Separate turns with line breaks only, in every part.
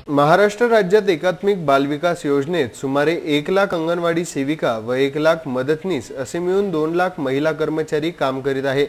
महाराष्ट्र राज्यात एकात्मिक बालविकास योजनेत सुमारे 1 लाख अंगणवाडी सेविका व 1 लाख मदतनीस असे मिळून 2 लाख महिला कर्मचारी काम करीत आहे।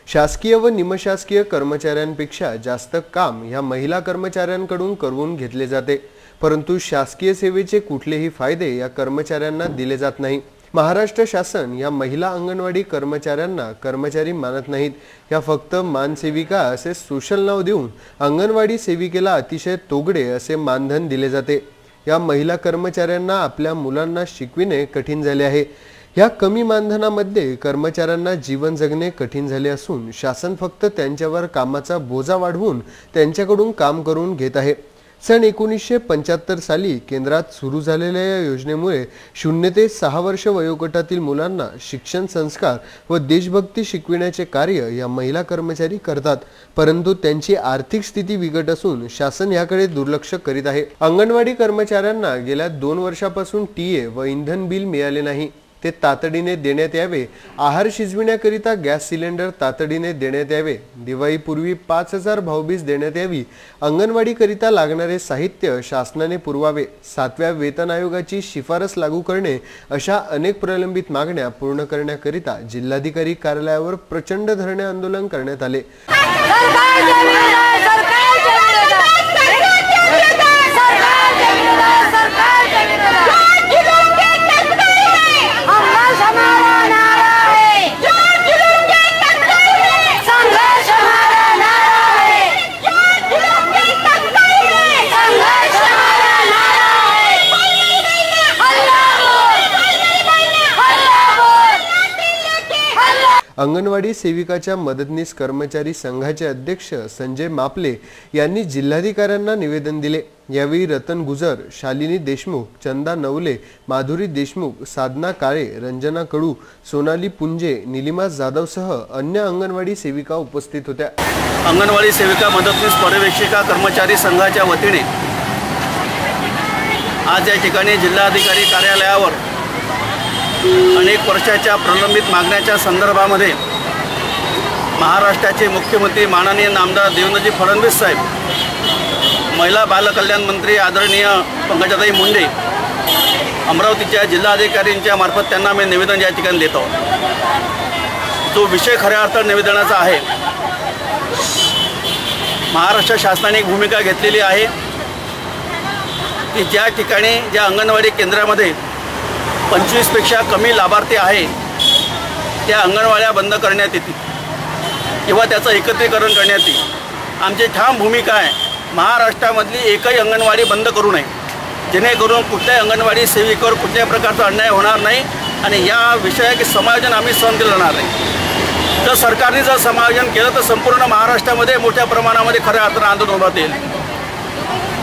शासकीय व निमशासकीय कर्मचाऱ्यांपेक्षा जास्त काम ह्या महिला कर्मचाऱ्यांकडून करवून घेतले जाते, परंतु शासकीय सेवेचे कुठलेही फायदे या कर्मचाऱ्यांना दिले जात नाही। महाराष्ट्र शासन या महिला अंगणवाडी कर्मचाऱ्यांना कर्मचारी मानत नाहीत। या फक्त मानसेविका असे सोशल नाव देऊन अंगणवाडी सेविकेला अतिशय तोगडे असे मानधन दिले जाते। या महिला कर्मचाऱ्यांना आपल्या मुलांना शिकविणे कठीण झाले आहे। या कमी मानधनामध्ये कर्मचाऱ्यांना जीवन जगणे कठीण झाले असून शासन फक्त त्यांच्यावर कामाचा बोजा वाढवून त्यांच्याकडून काम करून घेत आहे। सन 1975 साली केंद्रात सुरू झालेल्या या योजनेमुळे 0 ते 6 वर्ष वयोगटातील मुलांना शिक्षण संस्कार व देशभक्ती शिकविण्याचे कार्य या महिला कर्मचारी करतात, परंतु त्यांची आर्थिक स्थिती बिकट असून शासन याकडे दुर्लक्ष करीत आहे। अंगणवाडी कर्मचाऱ्यांना गेल्या 2 वर्षापासून टीए व इंधन बिल मिळाले नाही, ते तातडीने देण्यात यावे। आहार शिजविण्याकरिता गॅस सिलेंडर तातडीने देण्यात यावे। दिवाळीपूर्वी 5000 भाऊबीज देण्यात यावी। अंगणवाडी करिता लागणारे साहित्य शासनाने पुरवावे। 7व्या वेतन आयोगाची शिफारस लागू करणे अशा अनेक प्रलंबित मागण्या पूर्ण करण्याकरिता जिल्हाधिकारी कार्यालयावर प्रचंड धरणे आंदोलन करण्यात आले। अंगणवाडी सेविकाच्या मदतनीस कर्मचारी संघाचे अध्यक्ष संजय मापले यांनी जिल्हाधिकाऱ्यांना निवेदन दिले। यावेळी रतन गुजर, शालिनी देशमुख, चंदा नवले, माधुरी देशमुख, साधना काळे, रंजना कडू, सोनाली पुंजे, निलिमा जाधव सह अन्य अंगणवाडी सेविका उपस्थित होत्या।
अंगणवाडी सेविका मदतनीस पर्यवेक्षिका कर्मचारी संघाच्या वतीने आज या ठिकाणी जिल्हाधिकारी कार्यालयावर अनेक वर्षाच्या प्रलंबित मागण्याच्या संदर्भामध्ये महाराष्ट्राचे मुख्यमंत्री माननीय नामदार देवेंद्रजी फडणवीस साहेब, महिला बालकल्याण मंत्री आदरणीय पंकजाताई मुंडे, अमरावतीच्या जिल्हाधिकाऱ्यांच्या मार्फत त्यांना मी निवेदन या ठिकाणी देतो। जो विषय खऱ्या अर्थाने निवेदनाचा आहे, महाराष्ट्र शासनाने एक भूमिका घेतलेली आहे की ज्या ठिकाणी ज्या अंगणवाडी केंद्रामध्ये 25 पेक्षा कमी लाभार्थी आहे त्या अंगणवाड्या बंद करण्यात येतील किंवा त्याचं एकत्रीकरण करण्यात येईल। आमची ठाम भूमिका आहे, महाराष्ट्रामधली एकही अंगणवाडी बंद करू नये, जेणेकरून कुठल्याही अंगणवाडी सेविकेवर कुठल्याही प्रकारचा अन्याय होणार नाही आणि या विषयाचे समायोजन आम्ही सहन केलं जाणार नाही। तर सरकारने जर समायोजन केलं तर संपूर्ण महाराष्ट्रामध्ये मोठ्या प्रमाणामध्ये खऱ्या अर्थानं आंदोलन उभारता येईल।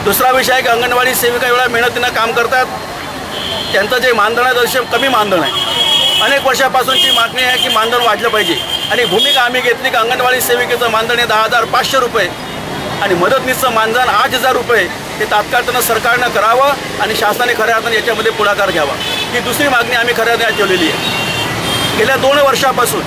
दुसरा विषय आहे की अंगणवाडी सेविका एवढ्या मेहनतीनं काम करतात, त्यांचं जे मानधन आहे तसे कमी मानधन आहे। अनेक वर्षापासूनची मागणी आहे की मानधन वाढलं पाहिजे आणि भूमिका आम्ही घेतली की अंगणवाडी सेविकेचं मानधन आहे 10,500 रुपये आणि मदतनीसचं मानधन 8,000 रुपये हे तात्काळ सरकारनं करावं आणि शासनाने खऱ्या अर्थाने याच्यामध्ये पुढाकार घ्यावा। ही दुसरी मागणी आम्ही खऱ्या अर्थाने ठेवलेली आहे। गेल्या 2 वर्षापासून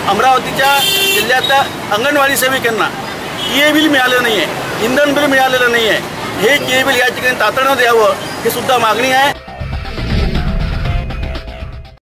अमरावतीच्या जिल्ह्यातल्या अंगणवाडी सेविकांना टीए बिल मिळालं नाही आहे, इंधन बिल मिळालेलं नाही आहे। हे टीए बिल या ठिकाणी तातडीनं द्यावं ही सुद्धा मागणी आहे।